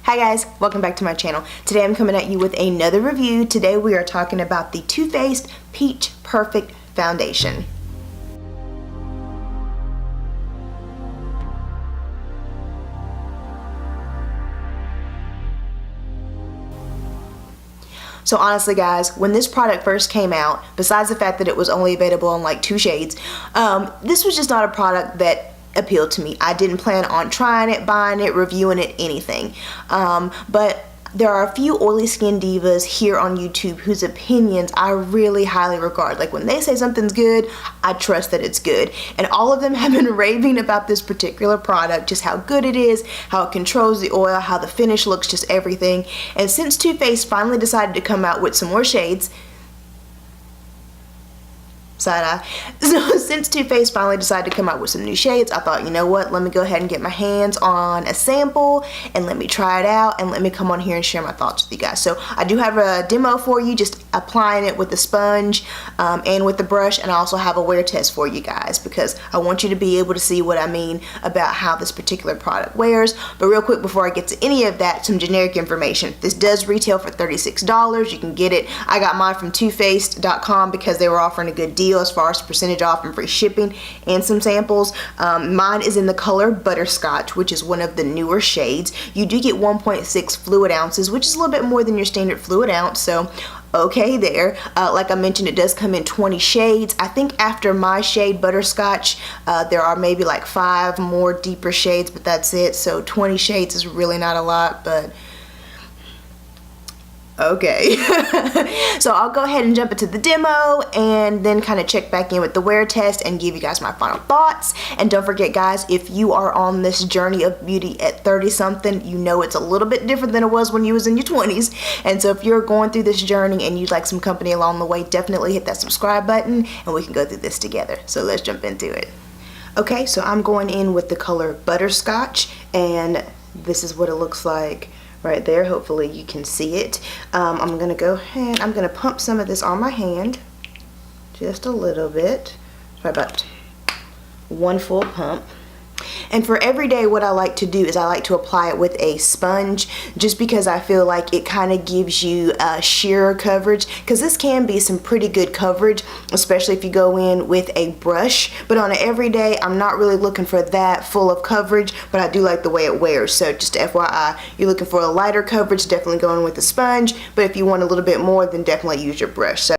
Hi guys, welcome back to my channel. Today I'm coming at you with another review. Today we are talking about the Too Faced Peach Perfect Foundation. So honestly guys, when this product first came out, besides the fact that it was only available in like 2 shades, this was just not a product that appealed to me. I didn't plan on trying it, buying it, reviewing it, anything. But there are a few oily skin divas here on YouTube whose opinions I really highly regard. Like when they say something's good, I trust that it's good. And all of them have been raving about this particular product, just how good it is, how it controls the oil, how the finish looks, just everything. And since Too Faced finally decided to come out with some more shades, side-eye. So since Too Faced finally decided to come out with some new shades, I thought, you know what, let me go ahead and get my hands on a sample and let me try it out and let me come on here and share my thoughts with you guys. So I do have a demo for you, just applying it with the sponge and with the brush, and I also have a wear test for you guys because I want you to be able to see what I mean about how this particular product wears. But real quick before I get to any of that, some generic information. This does retail for $36. You can get it. I got mine from TooFaced.com because they were offering a good deal as far as percentage off and free shipping and some samples. Mine is in the color Butterscotch, which is one of the newer shades. You do get 1.6 fluid ounces, which is a little bit more than your standard fluid ounce, so okay there. Like I mentioned, it does come in 20 shades. I think after my shade Butterscotch, there are maybe like 5 more deeper shades, but that's it. So 20 shades is really not a lot, but okay. So I'll go ahead and jump into the demo and then kind of check back in with the wear test and give you guys my final thoughts. And don't forget guys, if you are on this journey of beauty at 30 something, you know it's a little bit different than it was when you was in your 20s. And so if you're going through this journey and you'd like some company along the way, definitely hit that subscribe button and we can go through this together. So let's jump into it. Okay, so I'm going in with the color Butterscotch, and this is what it looks like right there. Hopefully you can see it. I'm gonna go ahead, I'm gonna pump some of this on my hand, just a little bit, probably about 1 full pump. And for every day, what I like to do is I like to apply it with a sponge, just because I feel like it kind of gives you sheer coverage, because this can be some pretty good coverage, especially if you go in with a brush. But on an everyday, I'm not really looking for that full of coverage, but I do like the way it wears. So just FYI, you're looking for a lighter coverage, definitely going with the sponge, but if you want a little bit more, then definitely use your brush. So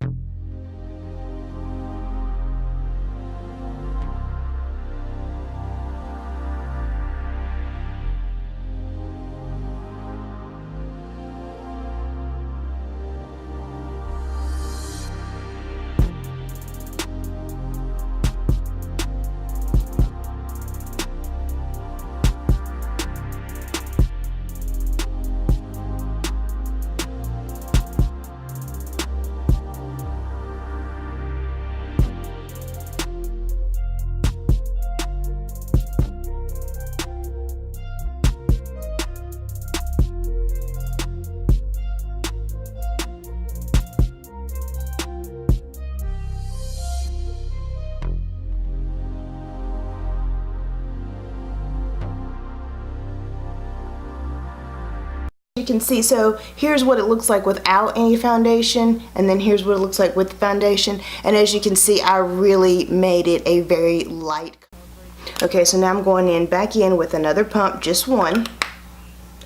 you can see, so here's what it looks like without any foundation, and then here's what it looks like with the foundation. And as you can see, I really made it a very light. Okay, so now I'm going in back in with another pump, just one.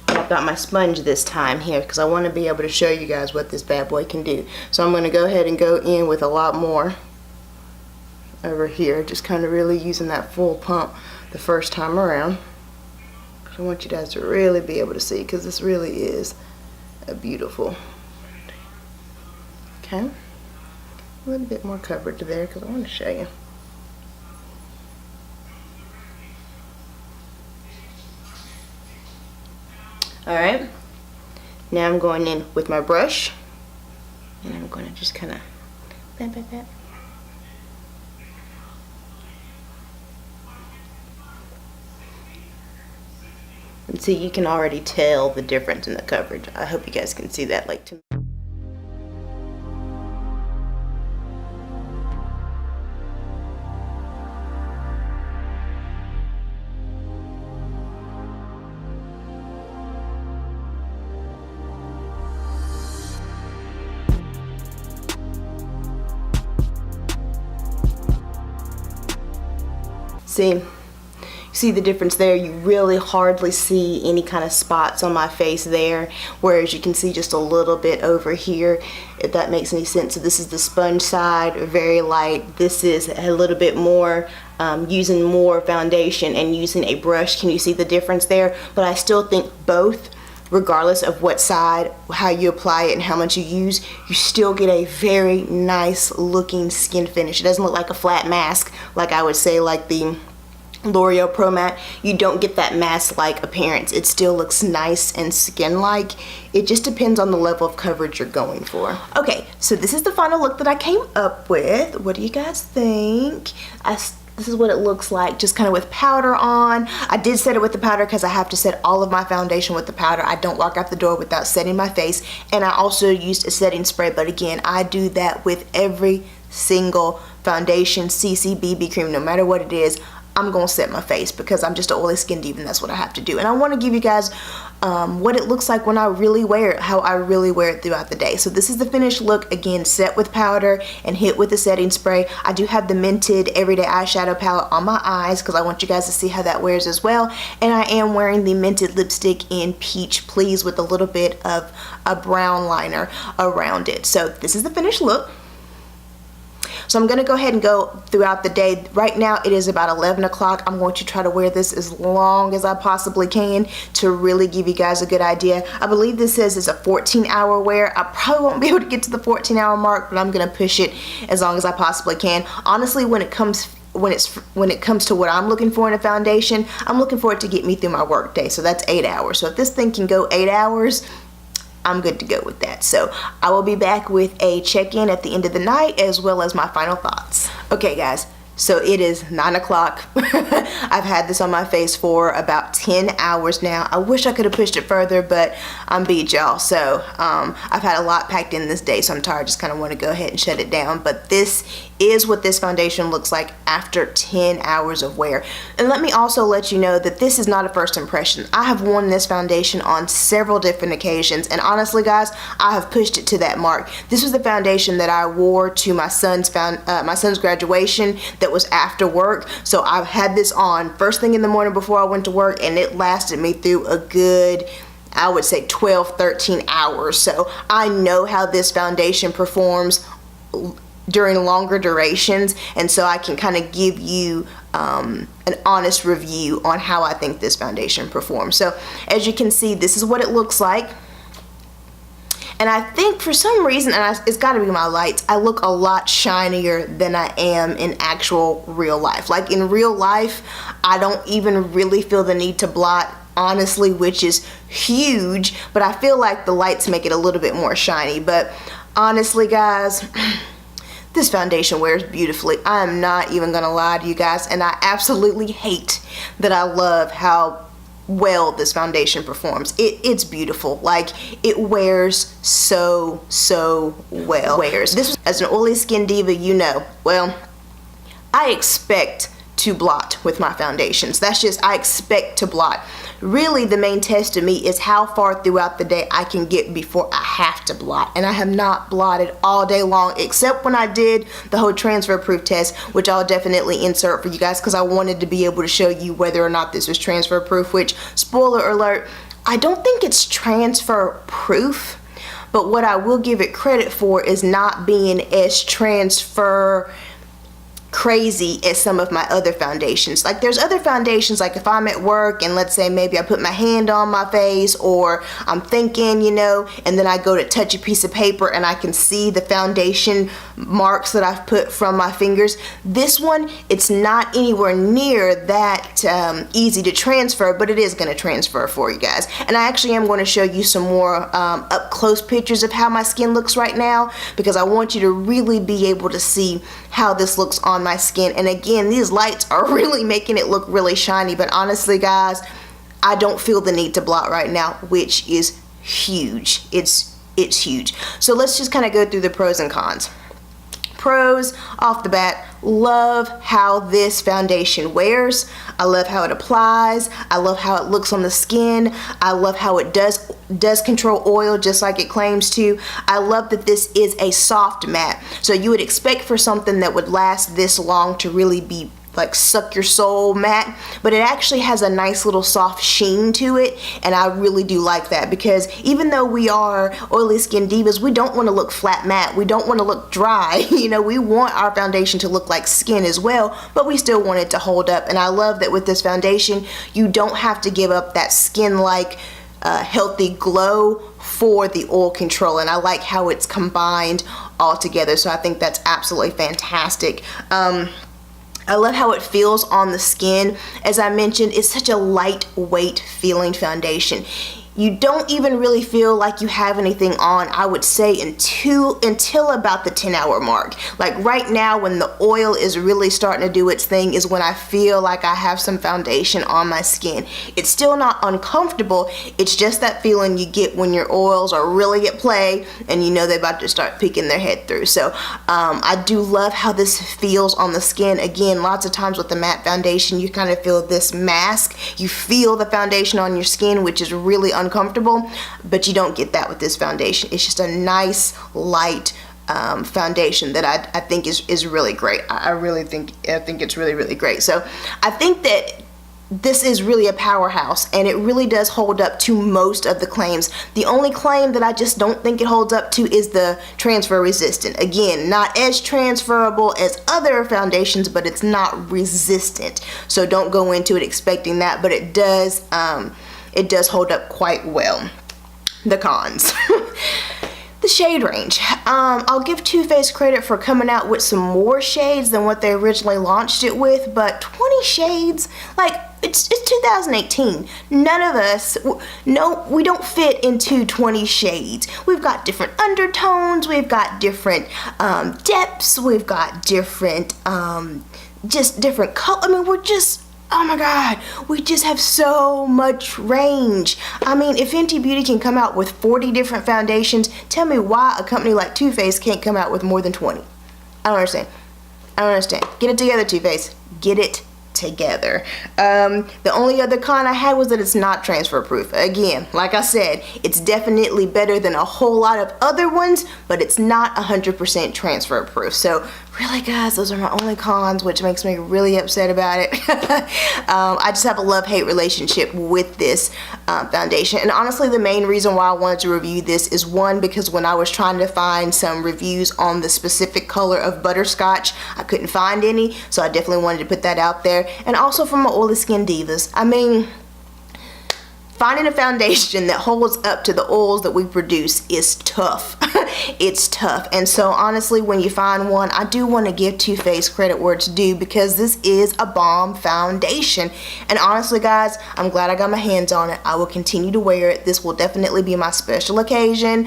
And I've got my sponge this time here because I want to be able to show you guys what this bad boy can do. So I'm going to go ahead and go in with a lot more over here, just kind of really using that full pump the first time around. I want you guys to really be able to see, because this really is a beautiful. Okay, a little bit more coverage there because I want to show you. Alright, now I'm going in with my brush and I'm going to just kind of bam, bam, bam. And see, you can already tell the difference in the coverage. I hope you guys can see that, like, to me. see the difference there. You really hardly see any kind of spots on my face there, whereas you can see just a little bit over here, if that makes any sense. So this is the sponge side, very light. This is a little bit more using more foundation and using a brush. Can you see the difference there? But I still think both, regardless of what side, how you apply it and how much you use, you still get a very nice looking skin finish. It doesn't look like a flat mask, like I would say like the L'Oreal Pro Matte. You don't get that mask-like appearance. It still looks nice and skin-like. It just depends on the level of coverage you're going for. Okay, so this is the final look that I came up with. What do you guys think? This is what it looks like, just kind of with powder on. I did set it with the powder because I have to set all of my foundation with the powder. I don't walk out the door without setting my face. And I also used a setting spray, but again, I do that with every single foundation, CC, BB cream, no matter what it is. I'm gonna set my face because I'm just an oily skin diva and that's what I have to do. And I want to give you guys what it looks like when I really wear it, how I really wear it throughout the day. So this is the finished look, again, set with powder and hit with the setting spray. I do have the Mented Everyday Eyeshadow Palette on my eyes because I want you guys to see how that wears as well. And I am wearing the Mented lipstick in Peach Please with a little bit of a brown liner around it. So this is the finished look. So I'm going to go ahead and go throughout the day. Right now it is about 11 o'clock. I'm going to try to wear this as long as I possibly can to really give you guys a good idea. I believe this says it's a 14-hour wear. I probably won't be able to get to the 14-hour mark, but I'm going to push it as long as I possibly can. Honestly, when it comes to what I'm looking for in a foundation, I'm looking for it to get me through my work day. So that's 8 hours. So if this thing can go 8 hours, I'm good to go with that. So I will be back with a check-in at the end of the night as well as my final thoughts. Okay guys, so it is 9 o'clock. I've had this on my face for about 10 hours now. I wish I could have pushed it further, but I'm beat, y'all. So I've had a lot packed in this day, so I'm tired. Just kind of want to go ahead and shut it down. But this is what this foundation looks like after 10 hours of wear. And let me also let you know that this is not a first impression. I have worn this foundation on several different occasions, and honestly guys, I have pushed it to that mark. This was the foundation that I wore to my son's graduation that was after work. So I've had this on first thing in the morning before I went to work, and it lasted me through a good, I would say 12-13 hours. So I know how this foundation performs during longer durations, and so I can kind of give you an honest review on how I think this foundation performs. So as you can see, this is what it looks like. And I think for some reason, and it's got to be my lights, I look a lot shinier than I am in actual real life. Like in real life, I don't even really feel the need to blot, honestly, which is huge, but I feel like the lights make it a little bit more shiny. But honestly guys, this foundation wears beautifully. I am not even gonna lie to you guys, and I absolutely hate that I love how well this foundation performs. It's beautiful. Like, it wears so well. This, as an oily skin diva, you know, well, I expect to blot with my foundations. That's just, I expect to blot. Really, the main test to me is how far throughout the day I can get before I have to blot. And I have not blotted all day long, except when I did the whole transfer proof test, which I'll definitely insert for you guys because I wanted to be able to show you whether or not this was transfer proof, which, spoiler alert, I don't think it's transfer proof, but what I will give it credit for is not being as transfer crazy as some of my other foundations. Like, there's other foundations, like if I'm at work and let's say maybe I put my hand on my face, or I'm thinking, you know, and then I go to touch a piece of paper and I can see the foundation marks that I've put from my fingers. This one, it's not anywhere near that easy to transfer, but it is going to transfer for you guys. And I actually am going to show you some more up close pictures of how my skin looks right now, because I want you to really be able to see how this looks on my skin. And again, these lights are really making it look really shiny, but honestly guys, I don't feel the need to blot right now, which is huge. It's huge. So let's just kind of go through the pros and cons. Pros off the bat: love how this foundation wears. I love how it applies. I love how it looks on the skin. I love how it does control oil just like it claims to. I love that this is a soft matte. So you would expect for something that would last this long to really be like suck your soul matte, but it actually has a nice little soft sheen to it, and I really do like that, because even though we are oily skin divas, we don't want to look flat matte, we don't want to look dry. You know, we want our foundation to look like skin as well, but we still want it to hold up. And I love that with this foundation you don't have to give up that skin like healthy glow for the oil control, and I like how it's combined all together, so I think that's absolutely fantastic. I love how it feels on the skin. As I mentioned, it's such a lightweight feeling foundation. You don't even really feel like you have anything on, I would say, until about the 10-hour mark. Like right now, when the oil is really starting to do its thing, is when I feel like I have some foundation on my skin. It's still not uncomfortable, it's just that feeling you get when your oils are really at play and you know they're about to start peeking their head through. So I do love how this feels on the skin. Again, lots of times with the matte foundation, you kind of feel this mask. You feel the foundation on your skin, which is really uncomfortable, but you don't get that with this foundation. It's just a nice light foundation that I think is really great. I think it's really great. So I think that this is really a powerhouse, and it really does hold up to most of the claims. The only claim that I just don't think it holds up to is the transfer resistant. Again, not as transferable as other foundations, but it's not resistant. So don't go into it expecting that, but it does hold up quite well. The cons. The shade range. I'll give Too Faced credit for coming out with some more shades than what they originally launched it with, but 20 shades, like, it's 2018. None of us, we don't fit into 20 shades. We've got different undertones, we've got different depths, we've got different, just different color. I mean, we're just, oh my god, we just have so much range. I mean, if Fenty Beauty can come out with 40 different foundations, tell me why a company like Too Faced can't come out with more than 20. I don't understand. Get it together, Too Faced. Get it together. The only other con I had was that it's not transfer proof. Again, like I said, it's definitely better than a whole lot of other ones, but it's not 100% transfer proof. So really, guys, those are my only cons, which makes me really upset about it. I just have a love-hate relationship with this foundation, and honestly the main reason why I wanted to review this is, one, because when I was trying to find some reviews on the specific color of Butterscotch, I couldn't find any, so I definitely wanted to put that out there. And also from my oily skin divas, I mean, finding a foundation that holds up to the oils that we produce is tough. It's tough. And so honestly, when you find one, I do want to give Too Faced credit where it's due, because this is a bomb foundation. And honestly, guys, I'm glad I got my hands on it. I will continue to wear it. This will definitely be my special occasion.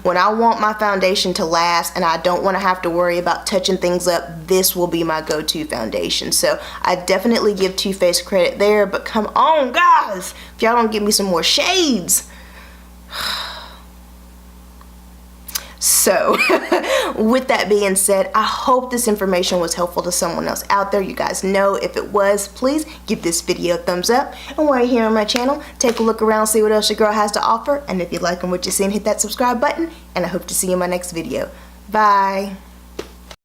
When I want my foundation to last and I don't want to have to worry about touching things up, this will be my go-to foundation. So I definitely give Too Faced credit there, but come on, guys, if y'all don't give me some more shades. So with that being said, I hope this information was helpful to someone else out there. You guys know, if it was, please give this video a thumbs up, and while you're here on my channel, take a look around, see what else your girl has to offer, and if you're liking what you're seeing, hit that subscribe button, and I hope to see you in my next video. Bye.